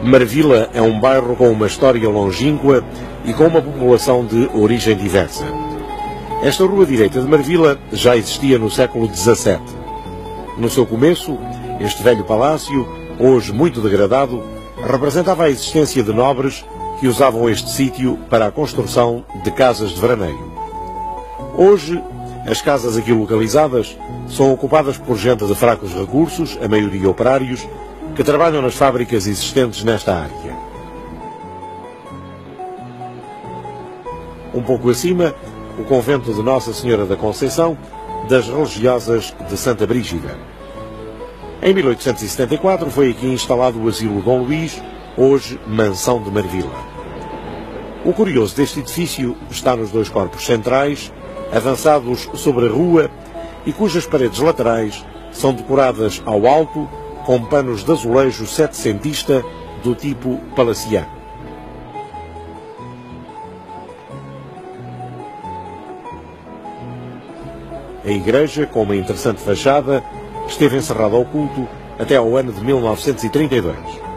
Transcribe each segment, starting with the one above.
Marvila é um bairro com uma história longínqua e com uma população de origem diversa. Esta rua direita de Marvila já existia no século XVII. No seu começo, este velho palácio, hoje muito degradado, representava a existência de nobres que usavam este sítio para a construção de casas de veraneio. Hoje, as casas aqui localizadas são ocupadas por gente de fracos recursos, a maioria operários, que trabalham nas fábricas existentes nesta área. Um pouco acima, o convento de Nossa Senhora da Conceição, das Religiosas de Santa Brígida. Em 1874 foi aqui instalado o Asilo Dom Luís, hoje Mansão de Marvila. O curioso deste edifício está nos dois corpos centrais, avançados sobre a rua e cujas paredes laterais são decoradas ao alto com panos de azulejo setecentista do tipo palaciano. A igreja, com uma interessante fachada, esteve encerrada ao culto até ao ano de 1932.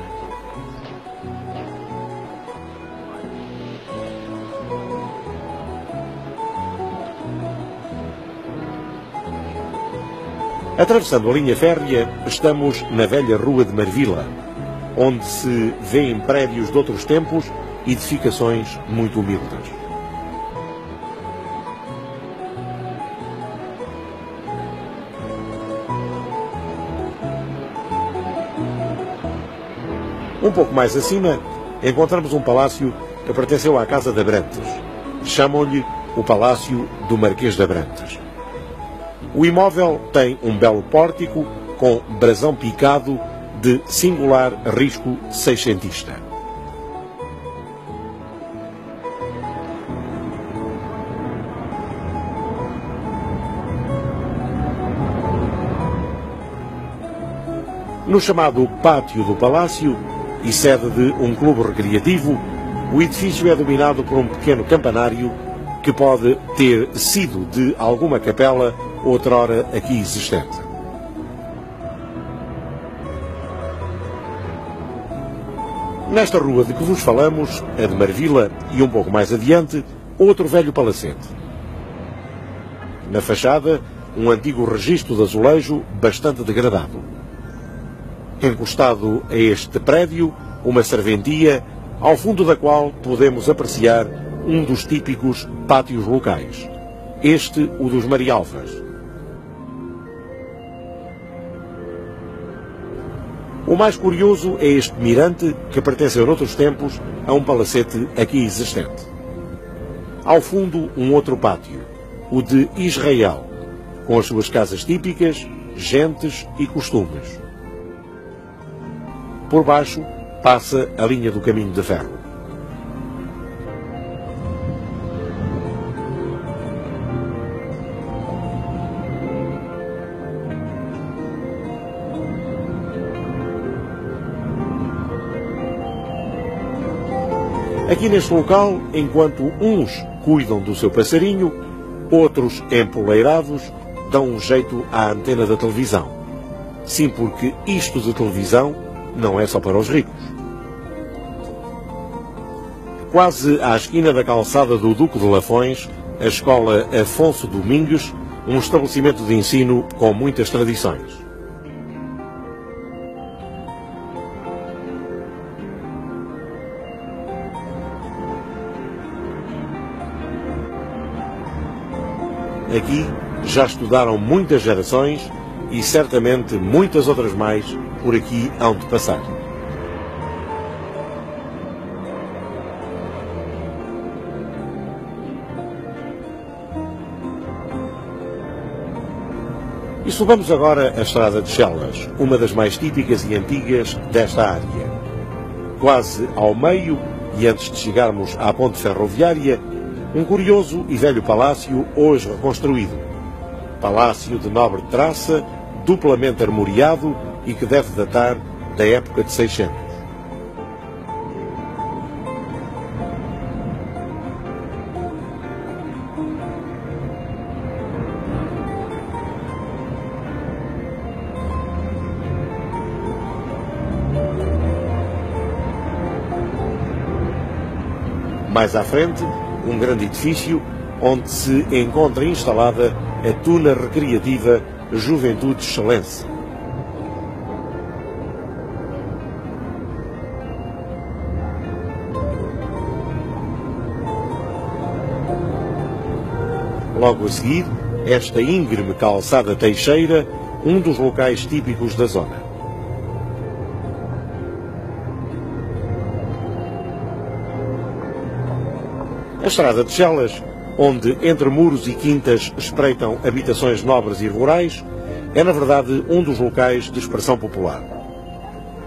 Atravessando a linha férrea, estamos na velha Rua de Marvila, onde se vêem prédios de outros tempos e edificações muito humildes. Um pouco mais acima, encontramos um palácio que pertenceu à Casa de Abrantes. Chamam-lhe o Palácio do Marquês de Abrantes. O imóvel tem um belo pórtico com brasão picado de singular risco seiscentista. No chamado Pátio do Palácio, e sede de um clube recreativo, o edifício é dominado por um pequeno campanário que pode ter sido de alguma capela outrora aqui existente. Nesta rua de que vos falamos, a de Marvila, e um pouco mais adiante, outro velho palacete. Na fachada, um antigo registro de azulejo bastante degradado. Encostado a este prédio, uma serventia, ao fundo da qual podemos apreciar um dos típicos pátios locais. Este, o dos Marialvas. O mais curioso é este mirante, que pertenceu noutros tempos a um palacete aqui existente. Ao fundo, um outro pátio, o de Israel, com as suas casas típicas, gentes e costumes. Por baixo, passa a linha do caminho de ferro. Aqui neste local, enquanto uns cuidam do seu passarinho, outros, empoleirados, dão um jeito à antena da televisão. Sim, porque isto de televisão não é só para os ricos. Quase à esquina da calçada do Duque de Lafões, a Escola Afonso Domingues, um estabelecimento de ensino com muitas tradições. Aqui já estudaram muitas gerações e certamente muitas outras mais por aqui hão de passar. E subamos agora a Estrada de Chelas, uma das mais típicas e antigas desta área. Quase ao meio, e antes de chegarmos à ponte ferroviária, um curioso e velho palácio hoje reconstruído. Palácio de nobre traça, duplamente armoriado e que deve datar da época de 600. Mais à frente, um grande edifício onde se encontra instalada a tuna recreativa Juventude Excelência. Logo a seguir, esta íngreme calçada Teixeira, um dos locais típicos da zona. A estrada de Chelas, onde entre muros e quintas espreitam habitações nobres e rurais, é na verdade um dos locais de expressão popular.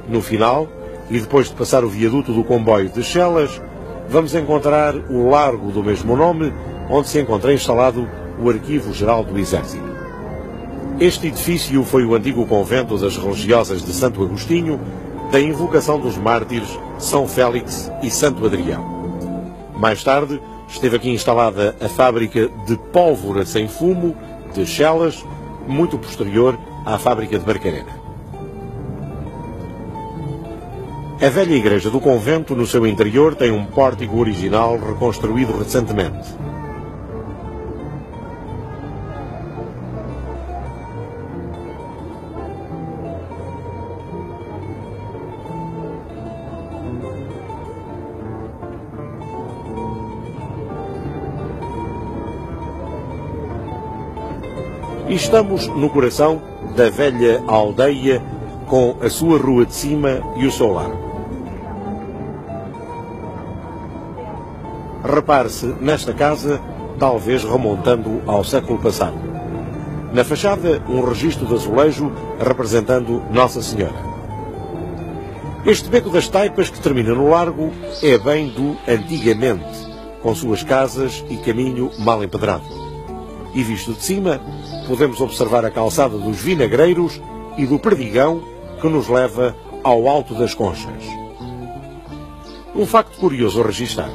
No final, e depois de passar o viaduto do comboio de Chelas, vamos encontrar o largo do mesmo nome, onde se encontra instalado o Arquivo Geral do Exército. Este edifício foi o antigo convento das religiosas de Santo Agostinho, da invocação dos mártires São Félix e Santo Adrião. Mais tarde, esteve aqui instalada a fábrica de pólvora sem fumo de Chelas, muito posterior à fábrica de Barcarena. A velha igreja do convento, no seu interior, tem um pórtico original reconstruído recentemente. E estamos no coração da velha aldeia, com a sua rua de cima e o seu largo. Repare-se nesta casa, talvez remontando ao século passado. Na fachada, um registro de azulejo representando Nossa Senhora. Este beco das Taipas que termina no largo é bem do antigamente, com suas casas e caminho mal empedrado. E visto de cima, podemos observar a calçada dos Vinagreiros e do Perdigão, que nos leva ao Alto das Conchas. Um facto curioso a registar.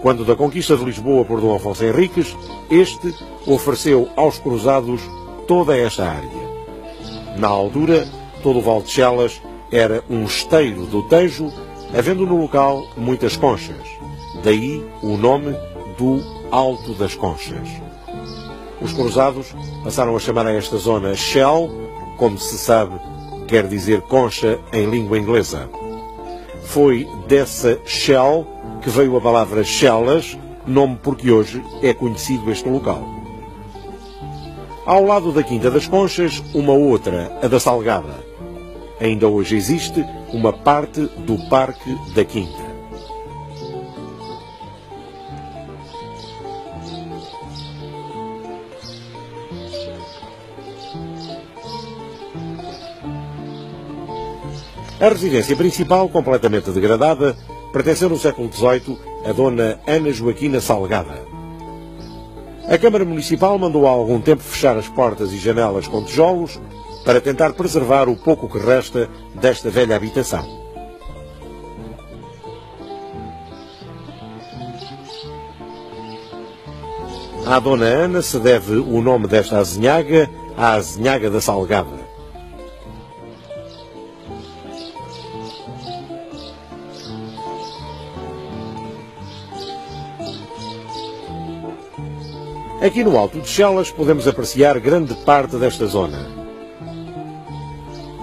Quando da conquista de Lisboa por Dom Afonso Henriques, este ofereceu aos cruzados toda esta área. Na altura, todo o Val de Chelas era um esteiro do Tejo, havendo no local muitas conchas. Daí o nome do Alto das Conchas. Os cruzados passaram a chamar a esta zona Shell, como se sabe, quer dizer concha em língua inglesa. Foi dessa Shell que veio a palavra Chelas, nome por que hoje é conhecido este local. Ao lado da Quinta das Conchas, uma outra, a da Salgada. Ainda hoje existe uma parte do Parque da Quinta. A residência principal, completamente degradada, pertenceu no século XVIII a Dona Ana Joaquina Salgada. A Câmara Municipal mandou há algum tempo fechar as portas e janelas com tijolos para tentar preservar o pouco que resta desta velha habitação. À Dona Ana se deve o nome desta azinhaga, a Azinhaga da Salgada. Aqui no Alto de Chelas podemos apreciar grande parte desta zona.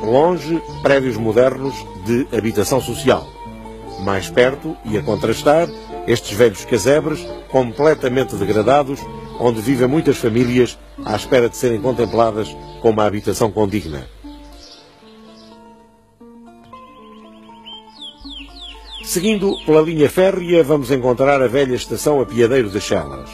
Longe, prédios modernos de habitação social. Mais perto, e a contrastar, estes velhos casebres, completamente degradados, onde vivem muitas famílias à espera de serem contempladas com uma habitação condigna. Seguindo pela linha férrea, vamos encontrar a velha estação Apiadeiro de Chelas.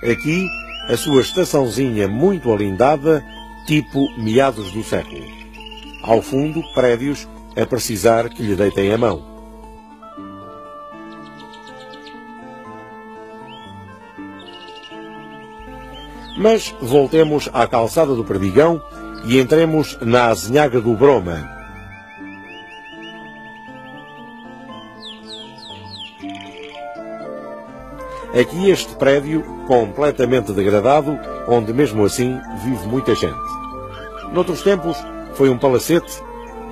Aqui, a sua estaçãozinha muito alindada, tipo meados do século. Ao fundo, prédios a precisar que lhe deitem a mão. Mas voltemos à calçada do Perdigão e entremos na Azinhaga do Broma. Aqui este prédio, completamente degradado, onde mesmo assim vive muita gente. Noutros tempos foi um palacete,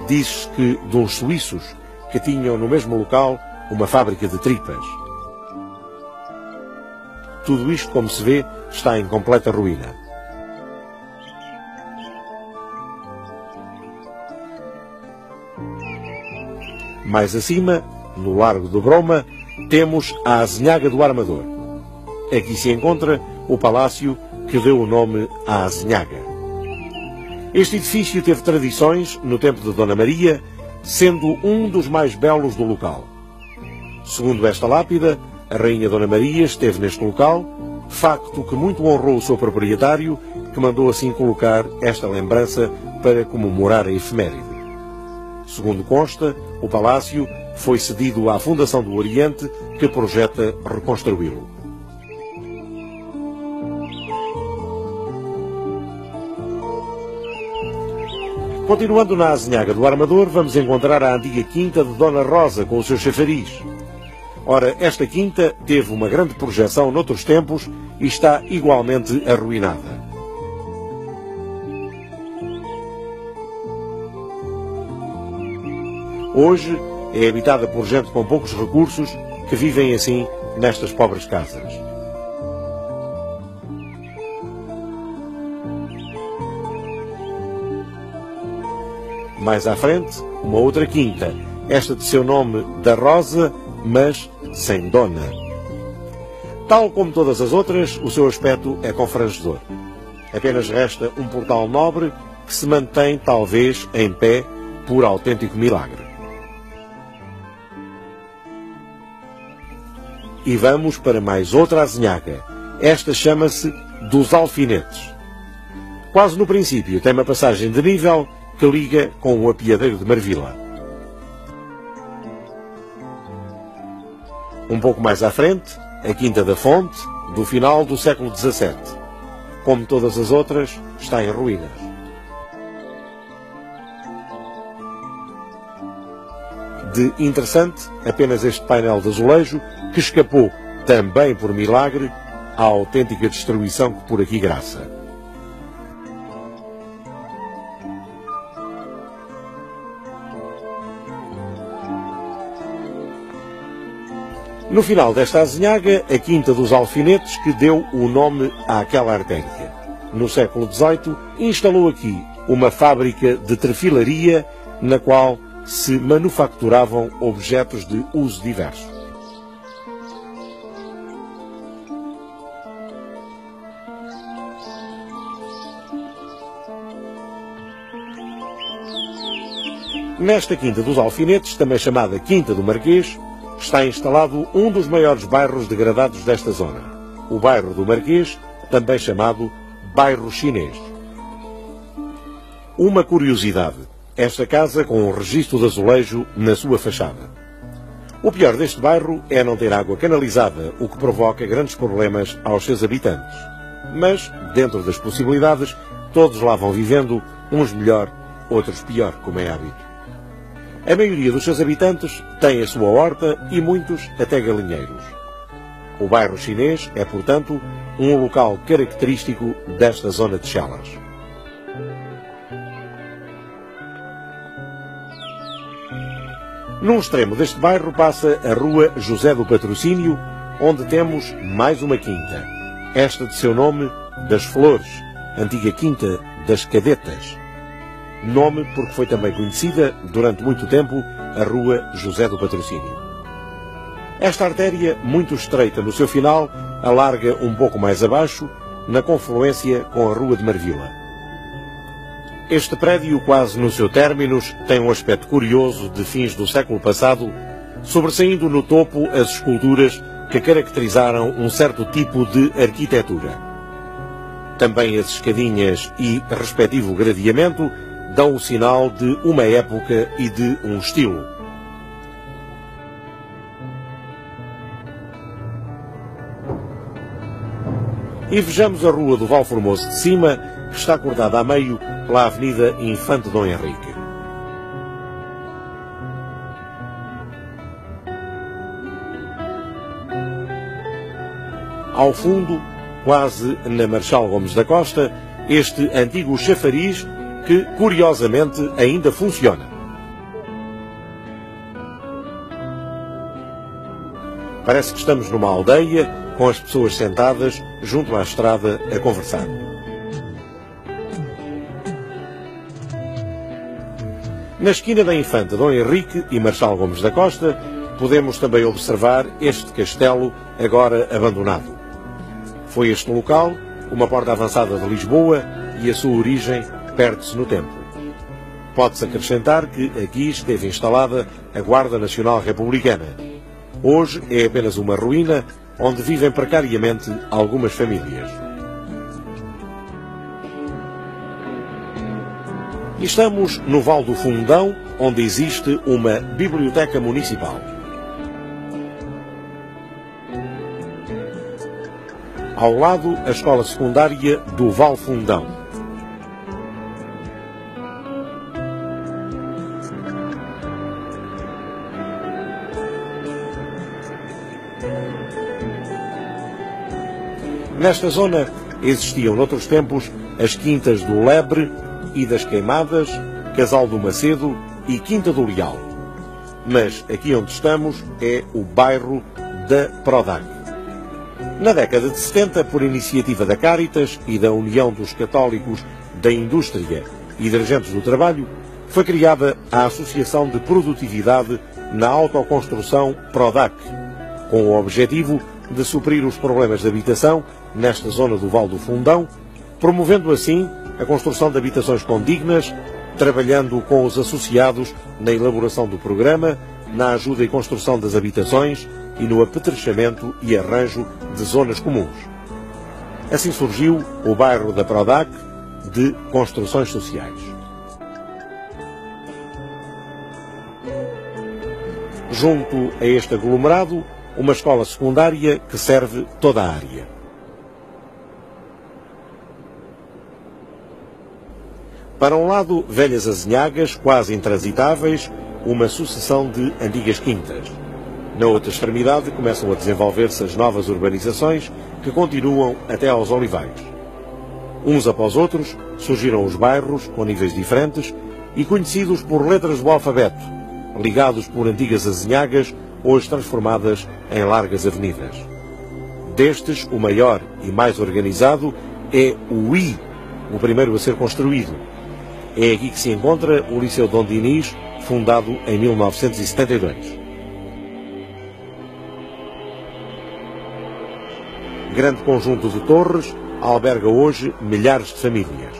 diz-se que de uns suíços que tinham no mesmo local uma fábrica de tripas. Tudo isto, como se vê, está em completa ruína. Mais acima, no Largo do Broma, temos a Azinhaga do Armador. Aqui se encontra o palácio que deu o nome à Azinhaga. Este edifício teve tradições no tempo de Dona Maria, sendo um dos mais belos do local. Segundo esta lápida, a Rainha Dona Maria esteve neste local, facto que muito honrou o seu proprietário, que mandou assim colocar esta lembrança para comemorar a efeméride. Segundo consta, o palácio foi cedido à Fundação do Oriente, que projeta reconstruí-lo. Continuando na Azinhaga do Armador, vamos encontrar a antiga quinta de Dona Rosa, com o seu chafariz. Ora, esta quinta teve uma grande projeção noutros tempos e está igualmente arruinada. Hoje é habitada por gente com poucos recursos que vivem assim nestas pobres casas. Mais à frente, uma outra quinta, esta de seu nome da Rosa, mas sem dona. Tal como todas as outras, o seu aspecto é confrangedor. Apenas resta um portal nobre que se mantém, talvez, em pé por autêntico milagre. E vamos para mais outra azinhaga. Esta chama-se dos Alfinetes. Quase no princípio tem uma passagem de nível que liga com o apiadeiro de Marvila. Um pouco mais à frente, a Quinta da Fonte, do final do século XVII. Como todas as outras, está em ruínas. De interessante, apenas este painel de azulejo, que escapou, também por milagre, à autêntica destruição que por aqui graça. No final desta azinhaga, a Quinta dos Alfinetes, que deu o nome àquela artéria. No século XVIII, instalou aqui uma fábrica de trefilaria, na qual se manufacturavam objetos de uso diverso. Nesta Quinta dos Alfinetes, também chamada Quinta do Marquês, está instalado um dos maiores bairros degradados desta zona, o bairro do Marquês, também chamado Bairro Chinês. Uma curiosidade, esta casa com um registro de azulejo na sua fachada. O pior deste bairro é não ter água canalizada, o que provoca grandes problemas aos seus habitantes. Mas, dentro das possibilidades, todos lá vão vivendo, uns melhor, outros pior, como é hábito. A maioria dos seus habitantes tem a sua horta e muitos até galinheiros. O bairro chinês é, portanto, um local característico desta zona de Chelas. Num extremo deste bairro passa a Rua José do Patrocínio, onde temos mais uma quinta. Esta de seu nome das Flores, antiga Quinta das Cadetas. Nome porque foi também conhecida, durante muito tempo, a Rua José do Patrocínio. Esta artéria, muito estreita no seu final, alarga um pouco mais abaixo, na confluência com a Rua de Marvila. Este prédio, quase no seu términus, tem um aspecto curioso de fins do século passado, sobressaindo no topo as esculturas que caracterizaram um certo tipo de arquitetura. Também as escadinhas e respectivo gradeamento dão o sinal de uma época e de um estilo. E vejamos a Rua do Valformoso de Cima, que está cortada a meio pela Avenida Infante Dom Henrique. Ao fundo, quase na Marechal Gomes da Costa, este antigo chafariz que, curiosamente, ainda funciona. Parece que estamos numa aldeia, com as pessoas sentadas junto à estrada a conversar. Na esquina da Infanta Dom Henrique e Marchal Gomes da Costa, podemos também observar este castelo agora abandonado. Foi este local uma porta avançada de Lisboa e a sua origem perde-se no tempo. Pode-se acrescentar que aqui esteve instalada a Guarda Nacional Republicana. Hoje é apenas uma ruína onde vivem precariamente algumas famílias. E estamos no Val do Fundão, onde existe uma biblioteca municipal. Ao lado, a escola secundária do Val Fundão. Nesta zona existiam, noutros tempos, as quintas do Lebre e das Queimadas, Casal do Macedo e Quinta do Leal. Mas aqui onde estamos é o bairro da Prodac. Na década de 70, por iniciativa da Cáritas e da União dos Católicos da Indústria e Dirigentes do Trabalho, foi criada a Associação de Produtividade na Autoconstrução Prodac, com o objetivo de suprir os problemas de habitação nesta zona do Val do Fundão, promovendo assim a construção de habitações condignas, trabalhando com os associados na elaboração do programa, na ajuda e construção das habitações e no apetrechamento e arranjo de zonas comuns. Assim surgiu o bairro da Prodac de Construções Sociais. Junto a este aglomerado, uma escola secundária que serve toda a área. Para um lado, velhas azinhagas, quase intransitáveis, uma sucessão de antigas quintas. Na outra extremidade começam a desenvolver-se as novas urbanizações que continuam até aos olivais. Uns após outros surgiram os bairros com níveis diferentes e conhecidos por letras do alfabeto, ligados por antigas azinhagas, hoje transformadas em largas avenidas. Destes, o maior e mais organizado é o I, o primeiro a ser construído. É aqui que se encontra o Liceu Dom Dinis, fundado em 1972. Grande conjunto de torres, alberga hoje milhares de famílias.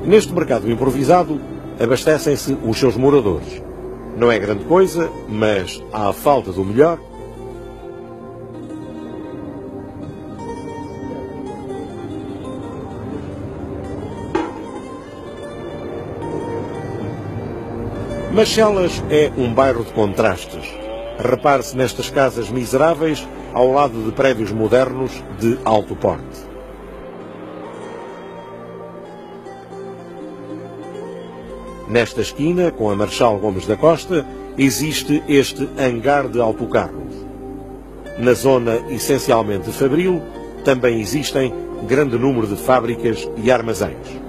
Neste mercado improvisado, abastecem-se os seus moradores. Não é grande coisa, mas, à falta do melhor, Machelas é um bairro de contrastes. Repare-se nestas casas miseráveis ao lado de prédios modernos de alto porte. Nesta esquina, com a Marchal Gomes da Costa, existe este hangar de autocarros. Na zona essencialmente fabril, também existem grande número de fábricas e armazéns.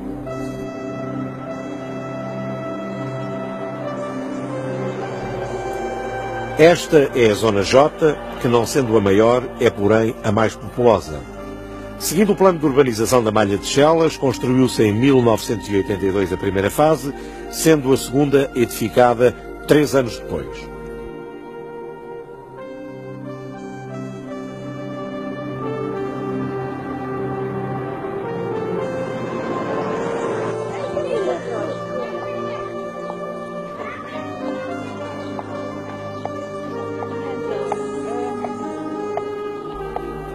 Esta é a Zona J, que não sendo a maior, é porém a mais populosa. Seguindo o plano de urbanização da Malha de Chelas, construiu-se em 1982 a primeira fase, sendo a segunda edificada 3 anos depois.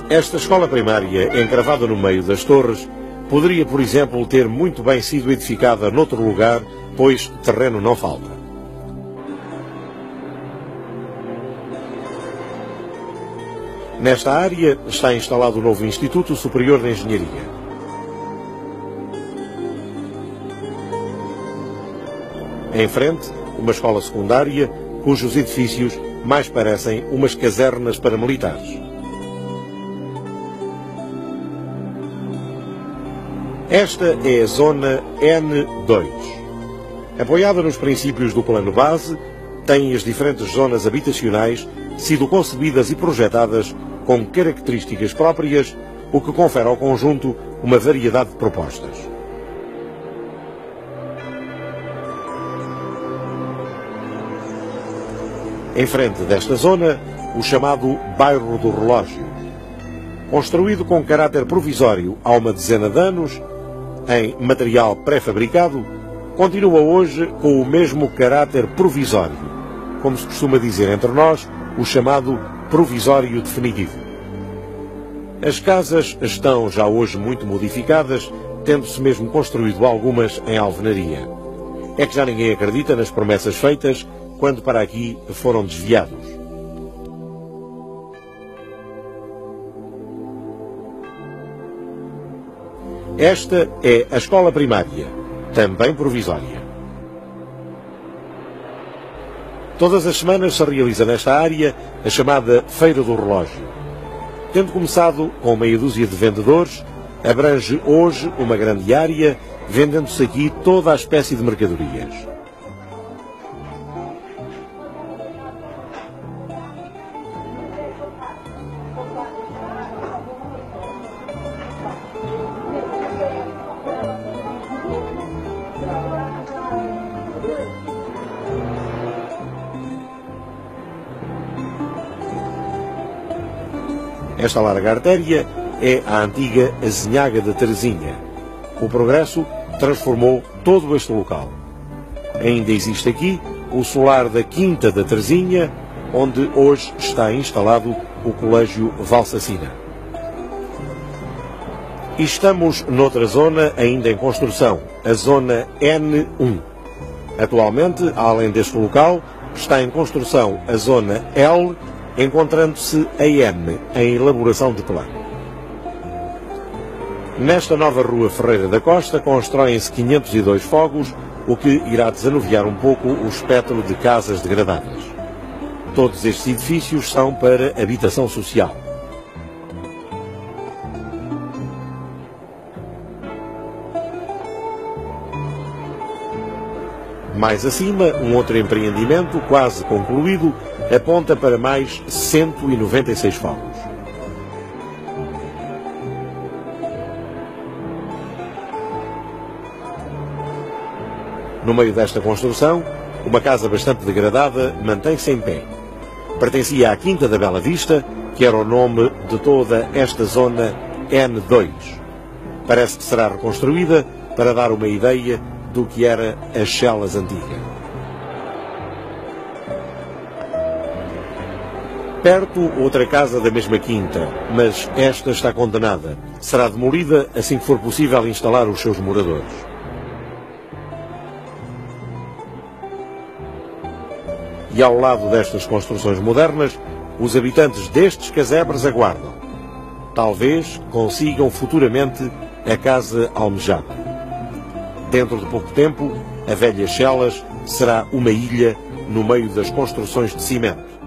Esta escola primária, encravada no meio das torres, poderia, por exemplo, ter muito bem sido edificada noutro lugar, pois terreno não falta. Nesta área está instalado o novo Instituto Superior de Engenharia. Em frente, uma escola secundária, cujos edifícios mais parecem umas casernas paramilitares. Esta é a zona N2. Apoiada nos princípios do plano base, têm as diferentes zonas habitacionais sido concebidas e projetadas com características próprias, o que confere ao conjunto uma variedade de propostas. Em frente desta zona, o chamado Bairro do Relógio. Construído com caráter provisório há uma dezena de anos, em material pré-fabricado, continua hoje com o mesmo caráter provisório, como se costuma dizer entre nós, o chamado provisório definitivo. As casas estão já hoje muito modificadas, tendo-se mesmo construído algumas em alvenaria. É que já ninguém acredita nas promessas feitas quando para aqui foram desviados. Esta é a escola primária, também provisória. Todas as semanas se realiza nesta área a chamada Feira do Relógio. Tendo começado com meia dúzia de vendedores, abrange hoje uma grande área, vendendo-se aqui toda a espécie de mercadorias. Esta larga artéria é a antiga Azinhaga de Teresinha. O progresso transformou todo este local. Ainda existe aqui o solar da Quinta da Teresinha, onde hoje está instalado o Colégio Valsacina. E estamos noutra zona ainda em construção, a zona N1. Atualmente, além deste local, está em construção a zona L, encontrando-se a M em elaboração de plano. Nesta nova Rua Ferreira da Costa constroem-se 502 fogos, o que irá desanuviar um pouco o espectro de casas degradadas. Todos estes edifícios são para habitação social. Mais acima, um outro empreendimento, quase concluído, aponta para mais 196 fogos. No meio desta construção, uma casa bastante degradada mantém-se em pé. Pertencia à Quinta da Bela Vista, que era o nome de toda esta zona N2. Parece que será reconstruída para dar uma ideia do que era as Chelas antiga. Perto, outra casa da mesma quinta, mas esta está condenada. Será demolida assim que for possível instalar os seus moradores. E ao lado destas construções modernas, os habitantes destes casebres aguardam. Talvez consigam futuramente a casa almejada. Dentro de pouco tempo, a velha Chelas será uma ilha no meio das construções de cimento.